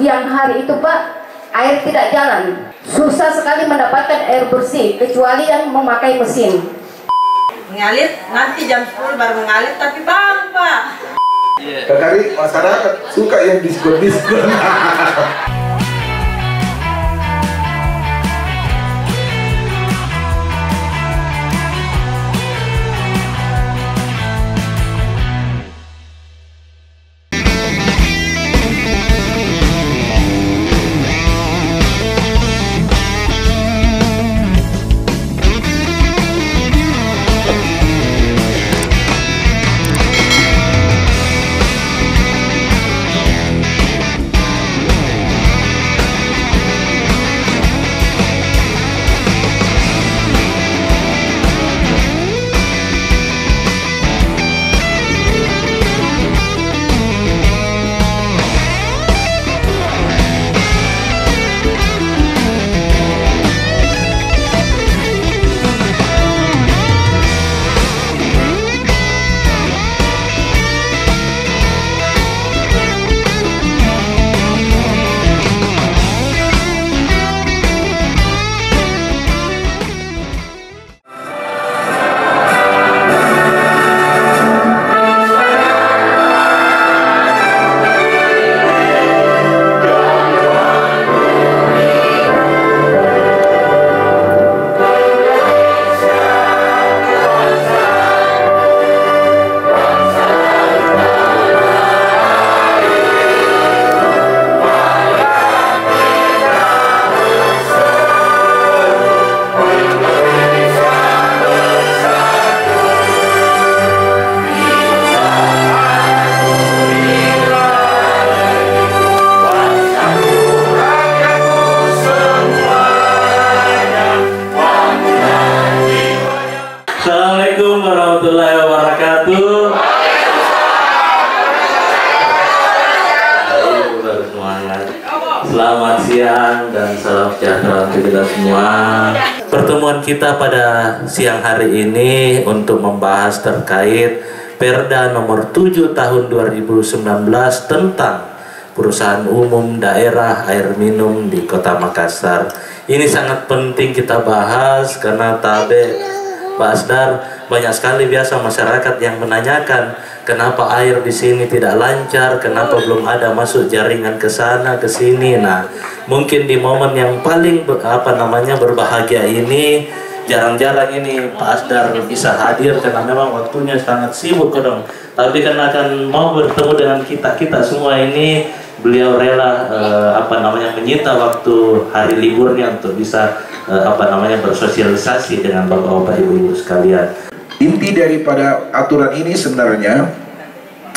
siang hari itu Pak, air tidak jalan. Susah sekali mendapatkan air bersih, kecuali yang memakai mesin. Mengalir, nanti jam 10 baru mengalir, tapi bang Pak. Kadang masyarakat suka yang diskon-diskon. Assalamualaikum warahmatullahi wabarakatuh. Selamat siang dan salam sejahtera untuk kita semua. Pertemuan kita pada siang hari ini untuk membahas terkait Perda nomor 7 tahun 2019 tentang Perusahaan Umum Daerah Air Minum di Kota Makassar. Ini sangat penting kita bahas karena Pak Asdar, banyak sekali biasa masyarakat yang menanyakan kenapa air di sini tidak lancar, kenapa belum ada masuk jaringan ke sana ke sini. Nah, mungkin di momen yang paling berbahagia ini, jarang-jarang ini Pak Asdar bisa hadir karena memang waktunya sangat sibuk dong. Tapi karena akan mau bertemu dengan kita semua ini, beliau rela menyita waktu hari liburnya untuk bisa bersosialisasi dengan bapak-bapak ibu-ibu sekalian. Inti daripada aturan ini sebenarnya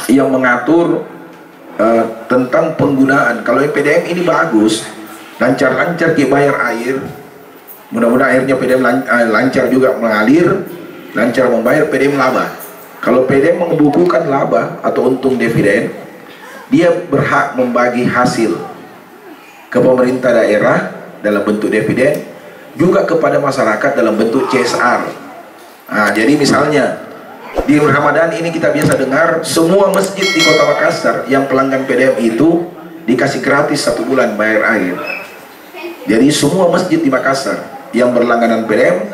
yang mengatur tentang penggunaan. Kalau PDM ini bagus, lancar-lancar kita bayar air, mudah-mudahan airnya PDM lancar juga mengalir, lancar membayar, PDM laba. Kalau PDM membukukan laba atau untung dividen, dia berhak membagi hasil ke pemerintah daerah dalam bentuk dividen, juga kepada masyarakat dalam bentuk CSR. Nah, jadi misalnya di Ramadan ini kita biasa dengar semua masjid di Kota Makassar yang pelanggan PDM itu dikasih gratis 1 bulan bayar air. Jadi semua masjid di Makassar yang berlangganan PDM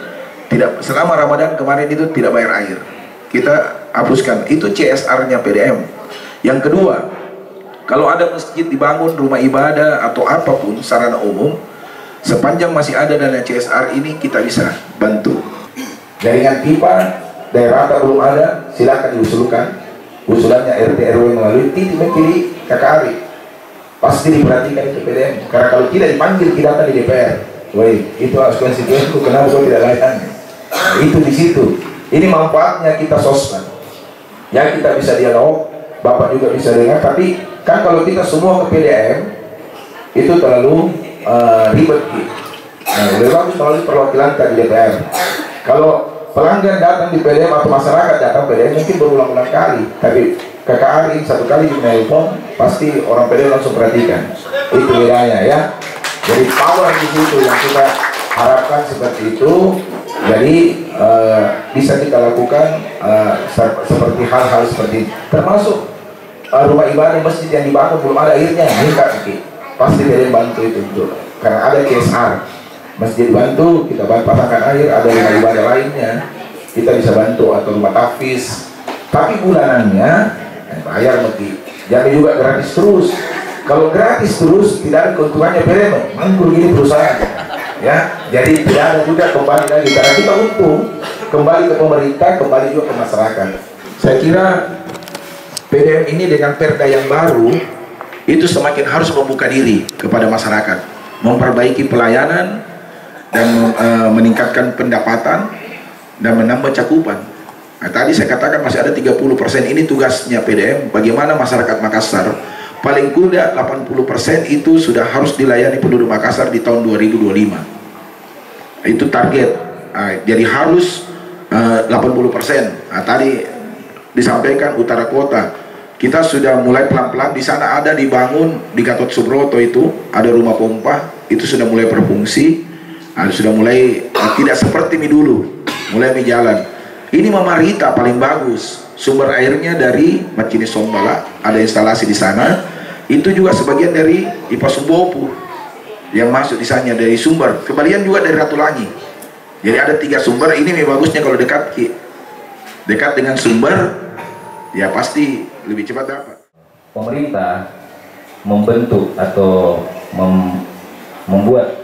tidak selama Ramadan kemarin itu tidak bayar air. Kita hapuskan, itu CSR-nya PDM. Yang kedua, kalau ada masjid dibangun, rumah ibadah atau apapun sarana umum, sepanjang masih ada dana CSR ini kita bisa bantu. Jaringan pipa daerah atau belum ada, silakan diusulkan. Usulannya RT RW melalui titik KKRI. Pasti diperhatikan ke PDM. Karena kalau tidak dipanggil kita datang di DPR. Woi, itu harus konsekuensi, kenapa kau tidak layan? Nah, itu di situ. Ini manfaatnya kita sosmed. Ya, kita bisa dialog, Bapak juga bisa dengar. Tapi kan kalau kita semua ke PDM itu terlalu ribet. Nah, lebih bagus melalui perwakilan di DPR. Kalau pelanggan datang di PDM atau masyarakat datang PDM mungkin berulang-ulang kali, tapi KKRI satu kali di telepon pasti orang PDM langsung perhatikan. Itu bedanya ya. Jadi power di situ yang kita harapkan seperti itu. Jadi bisa kita lakukan seperti hal-hal seperti termasuk rumah ibadah masjid yang dibangun belum ada airnya, minta pasti PDM bantu itu betul. Karena ada CSR, masjid bantu, kita bantu pasangkan air, ada rumah ibadah lainnya, kita bisa bantu, atau rumah tahfiz. Tapi bulanannya bayar mesti. Jangan juga gratis terus. Kalau gratis terus tidak ada keuntungannya PDM, manggur gini perusahaan. Ya, jadi tidak ada juga kembali lagi karena kita untung kembali ke pemerintah, kembali juga ke masyarakat. Saya kira PDM ini dengan perda yang baru itu semakin harus membuka diri kepada masyarakat, memperbaiki pelayanan dan meningkatkan pendapatan dan menambah cakupan. Nah, tadi saya katakan masih ada 30%, ini tugasnya PDM, bagaimana masyarakat Makassar paling kuda 80% itu sudah harus dilayani penduduk Makassar di tahun 2025. Itu target. Jadi harus 80%. Nah, tadi disampaikan utara kota, kita sudah mulai pelan-pelan. Di sana ada dibangun di Gatot Subroto itu ada rumah pompa, itu sudah mulai berfungsi. Sudah mulai tidak seperti dulu, mulai berjalan. Ini Mamarita paling bagus, sumber airnya dari Macini Sombala, ada instalasi di sana. Itu juga sebagian dari IPA Sumbopu yang masuk di sana dari sumber. Kembalian juga dari Ratulangi. Jadi ada 3 sumber. Ini bagusnya kalau dekat dengan sumber, ya pasti lebih cepat dapat. Pemerintah membentuk atau membuat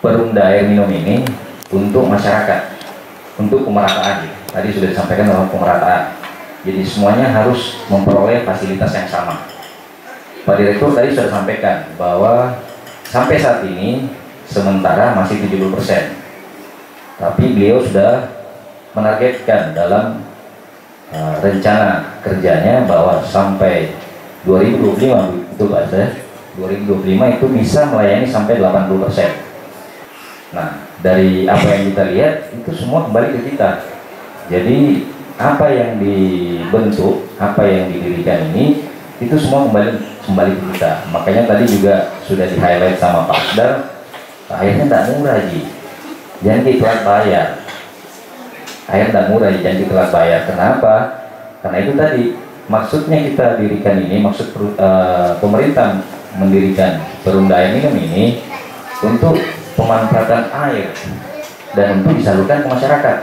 perumda air minum ini untuk masyarakat, untuk pemerataan. Tadi sudah disampaikan dalam pemerataan. Jadi semuanya harus memperoleh fasilitas yang sama. Pak Direktur tadi sudah sampaikan bahwa sampai saat ini sementara masih 70%. Tapi beliau sudah menargetkan dalam rencana kerjanya bahwa sampai 2025 itu Pak, 2025 itu bisa melayani sampai 80%. Nah, dari apa yang kita lihat itu semua kembali ke kita. Jadi apa yang dibentuk, apa yang didirikan ini itu semua kembali ke kita. Makanya tadi juga sudah di highlight sama Pak Asdar, airnya tidak murah Ji, jangan telat bayar. Air tidak murah, jangan telat bayar. Kenapa? Karena itu tadi maksudnya kita dirikan ini, maksud pemerintah mendirikan perumda air minum ini untuk pemanfaatan air dan untuk disalurkan ke masyarakat.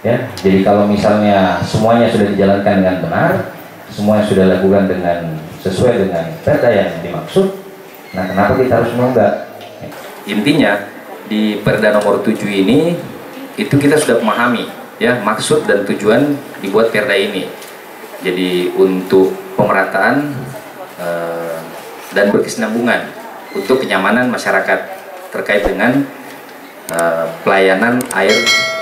Ya, jadi kalau misalnya semuanya sudah dijalankan dengan benar, semuanya sudah dilakukan dengan sesuai dengan perda yang dimaksud, nah kenapa kita harus menunggak? Intinya di perda nomor 7 ini itu kita sudah memahami ya maksud dan tujuan dibuat perda ini. Jadi untuk pemerataan dan berkesinambungan untuk kenyamanan masyarakat terkait dengan pelayanan air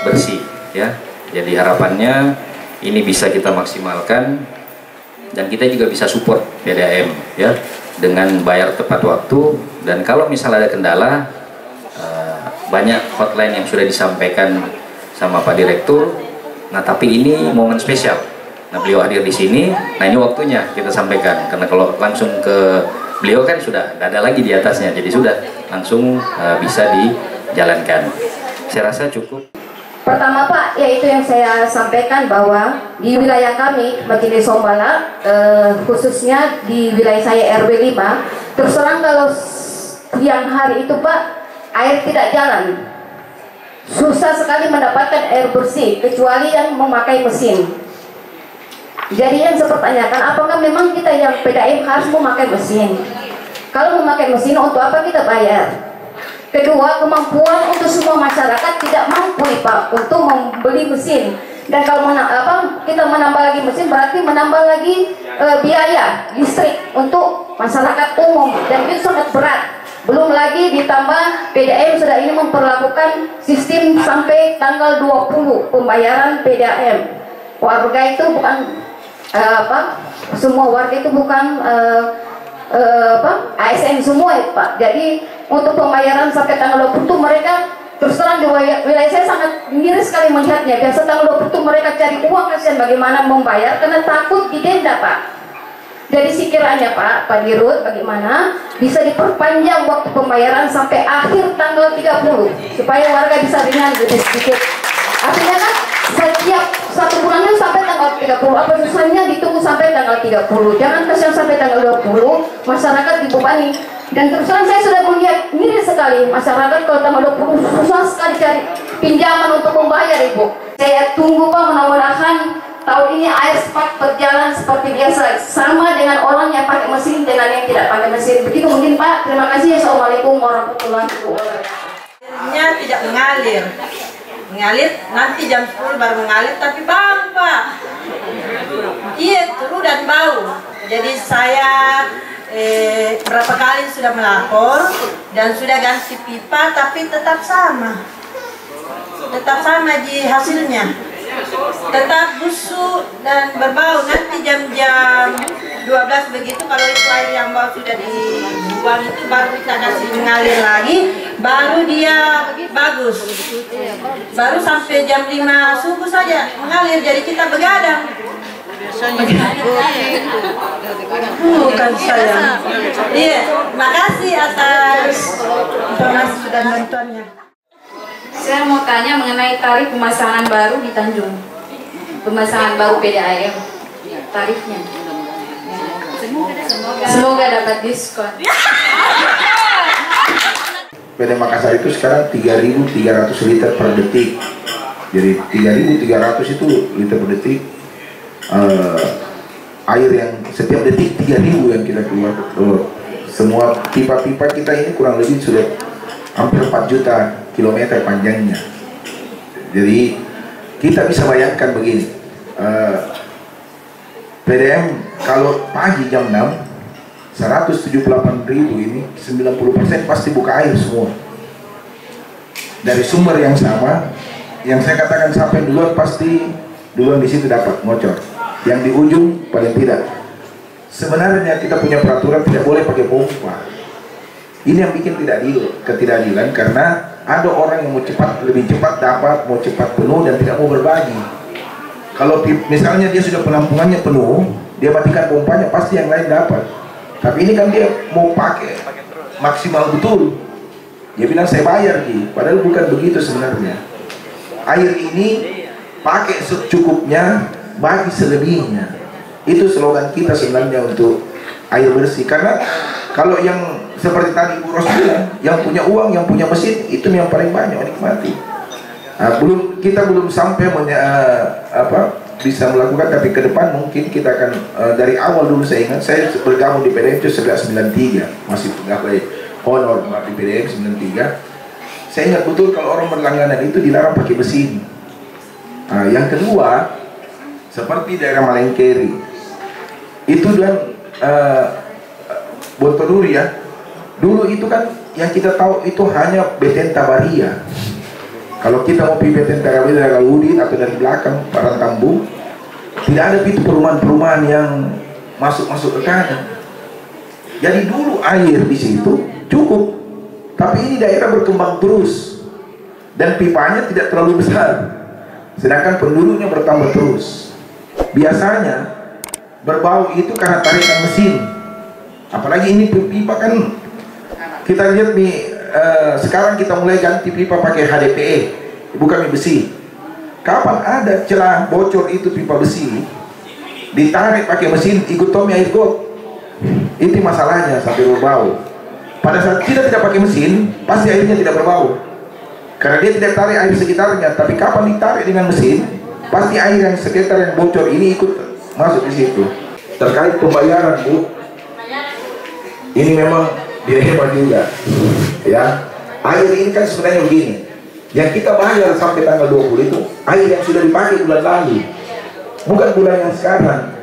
bersih ya. Jadi harapannya ini bisa kita maksimalkan dan kita juga bisa support PDAM ya dengan bayar tepat waktu. Dan kalau misalnya ada kendala, banyak hotline yang sudah disampaikan sama Pak Direktur. Nah, tapi ini momen spesial. Nah, beliau hadir di sini. Nah, ini waktunya kita sampaikan. Karena kalau langsung ke beliau kan sudah tidak ada lagi di atasnya. Jadi sudah langsung bisa dijalankan. Saya rasa cukup. Pertama Pak, yaitu yang saya sampaikan bahwa di wilayah kami, Macini Sombala, khususnya di wilayah saya RW 5, terus terang kalau siang hari itu Pak, air tidak jalan. Susah sekali mendapatkan air bersih, kecuali yang memakai mesin. Jadi yang saya pertanyakan, apakah memang kita yang PDAM harus memakai mesin? Kalau memakai mesin, untuk apa kita bayar? Kedua, kemampuan untuk semua masyarakat tidak mampu Pak untuk membeli mesin. Dan kalau kita menambah lagi mesin berarti menambah lagi biaya listrik untuk masyarakat umum, dan itu sangat berat. Belum lagi ditambah PDAM sudah ini memperlakukan sistem sampai tanggal 20 pembayaran PDAM. Warga itu bukan semua warga itu bukan ASN semua ya Pak. Jadi untuk pembayaran sampai tanggal 20 mereka terus terang di wilayah saya sangat miris sekali melihatnya. Biasa tanggal 20 mereka cari uang, kasihan bagaimana membayar karena takut didenda Pak. Jadi sekiranya Pak Dirut bagaimana bisa diperpanjang waktu pembayaran sampai akhir tanggal 30 supaya warga bisa ringan sedikit. Artinya kan setiap 1 bulannya sampai tanggal 30, apa susahnya ditunggu sampai tanggal 30. Jangan kasihan sampai tanggal 20 masyarakat dibebani. Dan terus terang saya sudah melihat miris sekali masyarakat Kota Malopo susah sekali cari pinjaman untuk membayar, Ibu. Saya tunggu Pak, mudah-mudahan tahun ini air cepat berjalan seperti biasa, sama dengan orang yang pakai mesin dengan yang tidak pakai mesin. Begitu mungkin Pak. Terima kasih. Assalamualaikum warahmatullahi wabarakatuh. Airnya tidak mengalir nanti jam 10 baru mengalir, tapi bang Pak, iya turun dan bau. Jadi saya berapa kali sudah melapor dan sudah ganti pipa, tapi tetap sama Ji hasilnya, tetap busuk dan berbau. Nanti jam-jam 12 begitu, kalau itu air yang bau sudah dibuang itu baru kita kasih mengalir lagi, baru dia bagus. Baru sampai jam 5 subuh saja mengalir, jadi kita begadang. Bukan saya. Iya, makasih atas informasi dan bantuannya. Saya mau tanya mengenai tarif pemasangan baru di Tanjung. Pemasangan baru PDAM, tarifnya. Semoga dapat diskon. PD Makassar itu sekarang 3.300 liter per detik. Jadi 3.300 itu liter per detik. Air yang setiap detik 3.000 yang kita keluar. Semua pipa-pipa kita ini kurang lebih sudah hampir 4 juta kilometer panjangnya. Jadi kita bisa bayangkan begini, PDM kalau pagi jam 6 178.000 ini 90% pasti buka air semua dari sumber yang sama. Yang saya katakan sampai duluan pasti duluan di situ dapat ngocor. Yang di ujung paling tidak. Sebenarnya kita punya peraturan tidak boleh pakai pompa. Ini yang bikin ketidakadilan, karena ada orang yang mau cepat, lebih cepat dapat, mau cepat penuh dan tidak mau berbagi. Kalau misalnya dia sudah penampungannya penuh, dia matikan pompanya, pasti yang lain dapat. Tapi ini kan dia mau pakai maksimal betul. Dia bilang saya bayar nih, padahal bukan begitu sebenarnya. Air ini pakai secukupnya, bagi selebihnya. Itu slogan kita sebenarnya untuk air bersih. Karena kalau yang seperti tadi Bu Ros bilang, yang punya uang, yang punya mesin, itu yang paling banyak menikmati. Kita belum sampai bisa melakukan, tapi ke depan mungkin kita akan dari awal dulu. Saya ingat saya bergabung di PDM itu sejak 93, masih pegawai honor di PDM 93. Saya ingat betul kalau orang berlangganan itu dilarang pakai mesin. Yang kedua, seperti daerah Malengkeri itu dan Bontoduri ya, dulu itu kan yang kita tahu itu hanya BTN Tabaria. Kalau kita mau pergi BTN Tabaria dari Laudin atau dari belakang Parangtambu, tidak ada itu perumahan-perumahan yang masuk ke kanan. Jadi dulu air di situ cukup, tapi ini daerah berkembang terus dan pipanya tidak terlalu besar, sedangkan penduduknya bertambah terus. Biasanya berbau itu karena tarikan mesin. Apalagi ini pipa kan kita lihat nih, sekarang kita mulai ganti pipa pakai HDPE, bukan besi. Kapan ada celah bocor itu pipa besi, ditarik pakai mesin, ikut tomi air got. Itu masalahnya sampai berbau. Pada saat kita tidak pakai mesin, pasti airnya tidak berbau, karena dia tidak tarik air sekitarnya. Tapi kapan ditarik dengan mesin, pasti air yang sekitar yang bocor ini ikut masuk di situ. Terkait pembayaran Bu, ini memang dilema juga ya. Air ini kan sebenarnya begini, yang kita bayar sampai tanggal 20 itu air yang sudah dipakai bulan lalu, bukan bulan yang sekarang.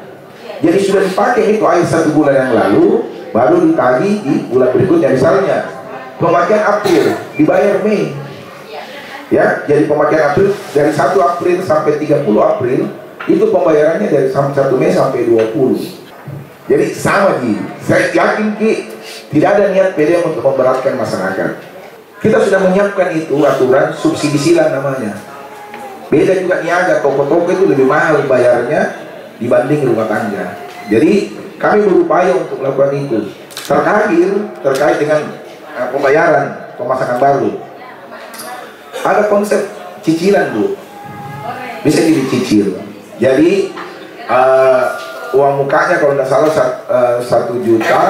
Jadi sudah dipakai itu air 1 bulan yang lalu, baru ditagih di bulan berikutnya. Misalnya pemakaian April dibayar Mei ya, jadi pemakaian April dari 1 April sampai 30 April itu pembayarannya dari 1 Mei sampai 20. Jadi sama Ji, saya yakin Ki, tidak ada niat PDM untuk memberatkan masyarakat. Kita sudah menyiapkan itu aturan subsidi silang namanya. Beda juga niaga, toko-toko itu lebih mahal bayarnya dibanding rumah tangga. Jadi kami berupaya untuk melakukan itu. Terakhir terkait dengan pembayaran pemasangan baru, ada konsep cicilan Bu, bisa dicicil. Jadi uang mukanya kalau tidak salah 1 juta,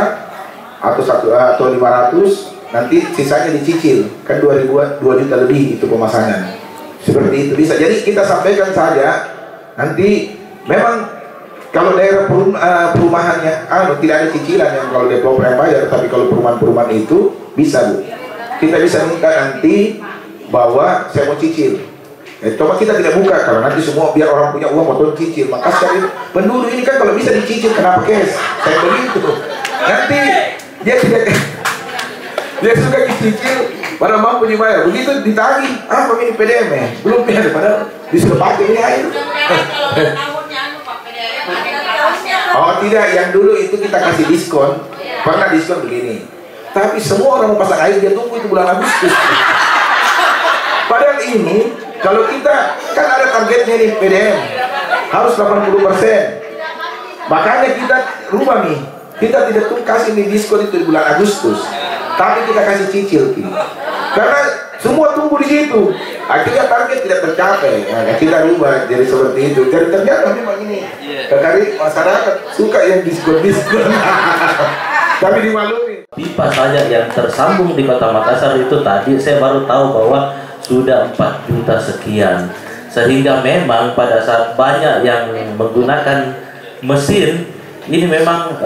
atau 500, nanti sisanya dicicil, kan 2 juta lebih itu pemasangan. Seperti itu bisa. Jadi kita sampaikan saja, nanti memang kalau daerah perumahannya tidak ada cicilan yang kalau developer yang bayar, tapi kalau perumahan-perumahan itu bisa, Bu. Kita bisa minta nanti bahwa saya mau cicil. Coba kita tidak buka, kalau nanti semua biar orang punya uang mau cicil. Maka sekali penduduk ini kan kalau bisa dicicil kenapa cash? Saya begitu. Nanti dia tidak dia suka dicicil, padahal mampu dibayar. Begitu ditagih, apa ini PDM ya? Belum ada, padahal disuruh pakai ini air. Oh tidak, yang dulu itu kita kasih diskon. Pernah diskon begini. Tapi semua orang mau pasang air, dia tunggu itu bulan Agustus. Padahal ini, kalau kita, kan ada targetnya nih PDM, harus 80%. Makanya kita rubah nih, kita tidak tuh kasih nih diskon itu di bulan Agustus, tapi kita kasih cicil. Karena semua tunggu di situ, akhirnya target tidak tercapai. Nah, kita rubah jadi seperti itu. Jadi ternyata memang ini, kekari masyarakat suka yang diskon-diskon. Tapi dimaklumi. Pipa saja yang tersambung di Kota Makassar itu tadi saya baru tahu bahwa sudah 4 juta sekian. Sehingga memang pada saat banyak yang menggunakan mesin, ini memang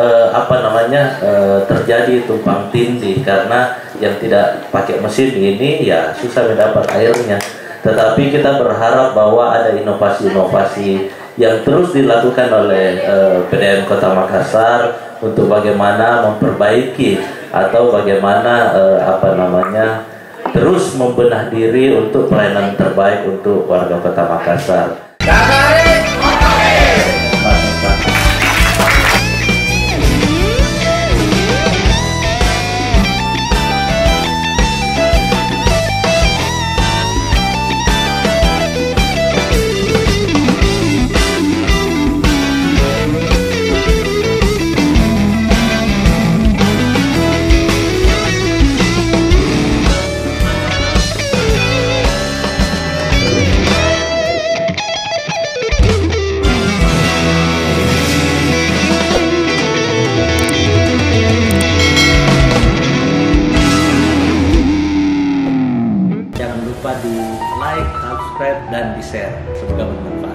terjadi tumpang tindih karena yang tidak pakai mesin ini ya susah mendapat airnya. Tetapi kita berharap bahwa ada inovasi-inovasi yang terus dilakukan oleh PDM Kota Makassar untuk bagaimana memperbaiki atau bagaimana terus membenah diri untuk pelayanan terbaik untuk warga Kota Makassar. Jangan lupa di like, subscribe, dan di share. Semoga bermanfaat.